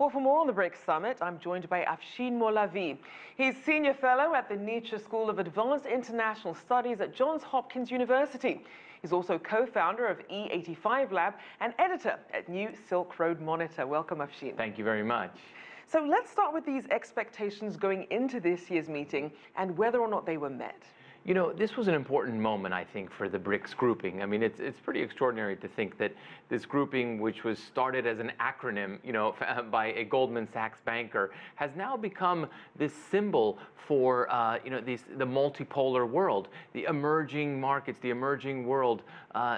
Well, for more on the BRICS Summit, I'm joined by Afshin Molavi. He's Senior Fellow at the Nietzsche School of Advanced International Studies at Johns Hopkins University. He's also co-founder of E85 Lab and editor at New Silk Road Monitor. Welcome, Afshin. Thank you very much. So let's start with these expectations going into this year's meeting and whether or not they were met. You know, this was an important moment, I think, for the BRICS grouping. I mean, it's pretty extraordinary to think that this grouping, which was started as an acronym, by a Goldman Sachs banker, has now become this symbol for, the multipolar world, the emerging markets, the emerging world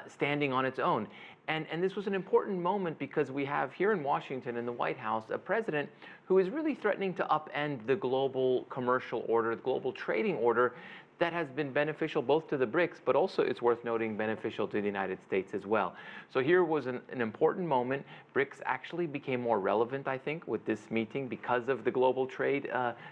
standing on its own. And this was an important moment because we have here in Washington, in the White House, a president who is really threatening to upend the global commercial order, the global trading order, that has been beneficial both to the BRICS, but also, it's worth noting, beneficial to the United States as well. So here was an important moment. BRICS actually became more relevant, I think, with this meeting because of the global trade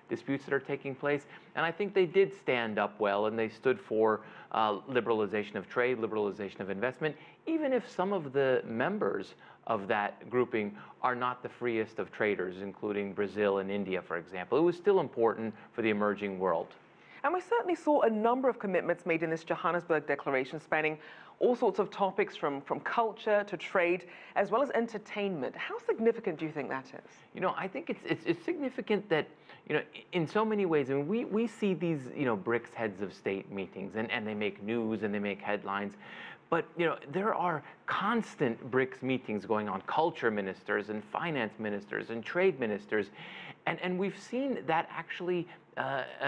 disputes that are taking place. And I think they did stand up well, and they stood for liberalization of trade, liberalization of investment, even if some of the members of that grouping are not the freest of traders, including Brazil and India, for example. It was still important for the emerging world. And we certainly saw a number of commitments made in this Johannesburg Declaration spanning all sorts of topics from culture to trade, as well as entertainment. How significant do you think that is? You know, I think it's significant that, in so many ways, I mean, we see these, BRICS heads of state meetings, and they make news and they make headlines. But, there are constant BRICS meetings going on, culture ministers and finance ministers and trade ministers. And we've seen that actually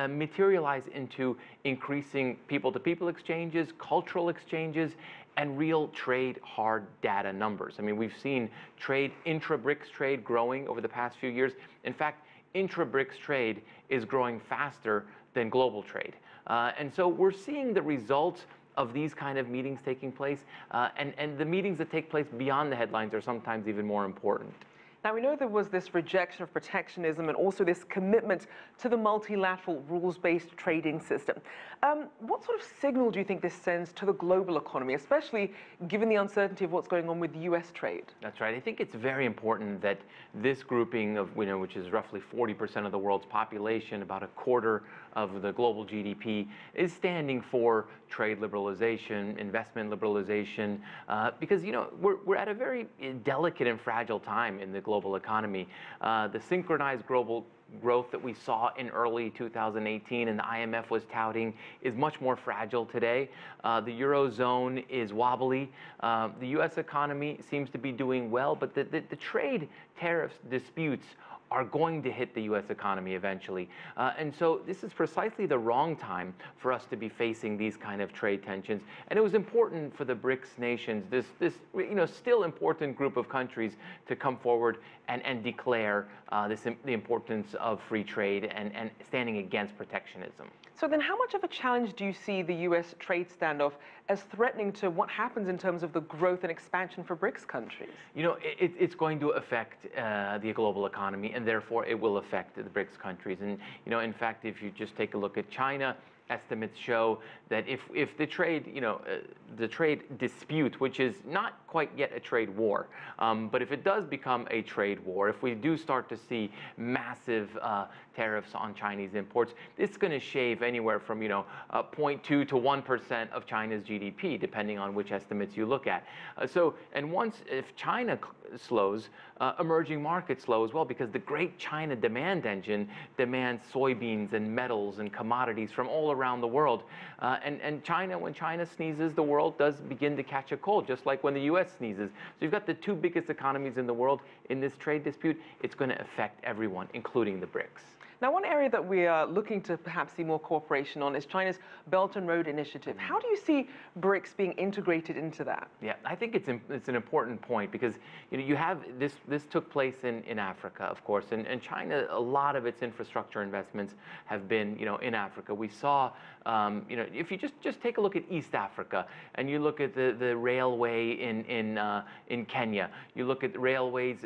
materialize into increasing people-to-people exchanges, cultural exchanges, and real trade hard data numbers. I mean, we've seen trade, intra-BRICS trade growing over the past few years. In fact, intra-BRICS trade is growing faster than global trade. And so we're seeing the results of these kind of meetings taking place, and the meetings that take place beyond the headlines are sometimes even more important. Now, we know there was this rejection of protectionism and also this commitment to the multilateral rules-based trading system. What sort of signal do you think this sends to the global economy, especially given the uncertainty of what's going on with U.S. trade? That's right. I think it's very important that this grouping of, which is roughly 40% of the world's population, about a quarter of the global GDP, is standing for trade liberalization, investment liberalization, because, we're at a very delicate and fragile time in the global economy. The synchronized global growth that we saw in early 2018 and the IMF was touting is much more fragile today. The Eurozone is wobbly. The U.S. economy seems to be doing well, but the trade tariff disputes are going to hit the U.S. economy eventually. And so this is precisely the wrong time for us to be facing these kind of trade tensions. And it was important for the BRICS nations, this still important group of countries, to come forward and declare the importance of free trade and standing against protectionism. So then how much of a challenge do you see the U.S. trade standoff as threatening to what happens in terms of the growth and expansion for BRICS countries? It's going to affect the global economy, and therefore it will affect the BRICS countries. And, in fact, if you just take a look at China, estimates show that if the trade dispute, which is not quite yet a trade war, but if it does become a trade war, if we do start to see massive tariffs on Chinese imports, it's going to shave anywhere from 0.2 to 1% of China's GDP, depending on which estimates you look at. If China slows, emerging markets slow as well, because the great China demand engine demands soybeans and metals and commodities from all around the world. And China, when China sneezes, the world does begin to catch a cold, just like when the U.S. sneezes. So you've got the two biggest economies in the world in this trade dispute. It's going to affect everyone, including the BRICS. Now, one area that we are looking to perhaps see more cooperation on is China's Belt and Road Initiative. How do you see BRICS being integrated into that? Yeah, I think it's an important point because you have this took place in Africa, of course, and China, a lot of its infrastructure investments have been in Africa. We saw if you just take a look at East Africa and you look at the railway in Kenya, you look at railways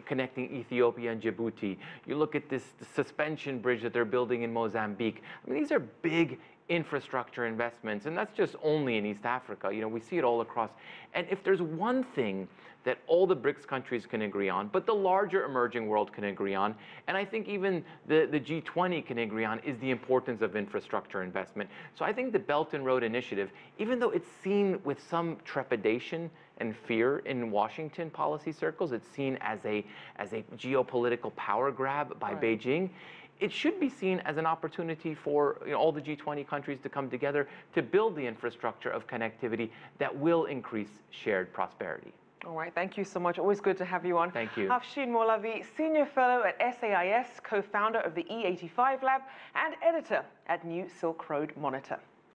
connecting Ethiopia and Djibouti, you look at the suspension bridge that they're building in Mozambique. I mean, these are big infrastructure investments, and that's just only in East Africa. You know, we see it all across. And if there's one thing that all the BRICS countries can agree on, but the larger emerging world can agree on, and I think even the G20 can agree on, is the importance of infrastructure investment. So I think the Belt and Road Initiative, even though it's seen with some trepidation and fear in Washington policy circles, it's seen as a geopolitical power grab by Beijing. It should be seen as an opportunity for all the G20 countries to come together to build the infrastructure of connectivity that will increase shared prosperity. All right, thank you so much. Always good to have you on. Thank you. Afshin Molavi, Senior Fellow at SAIS, co-founder of the E85 Lab, and editor at New Silk Road Monitor.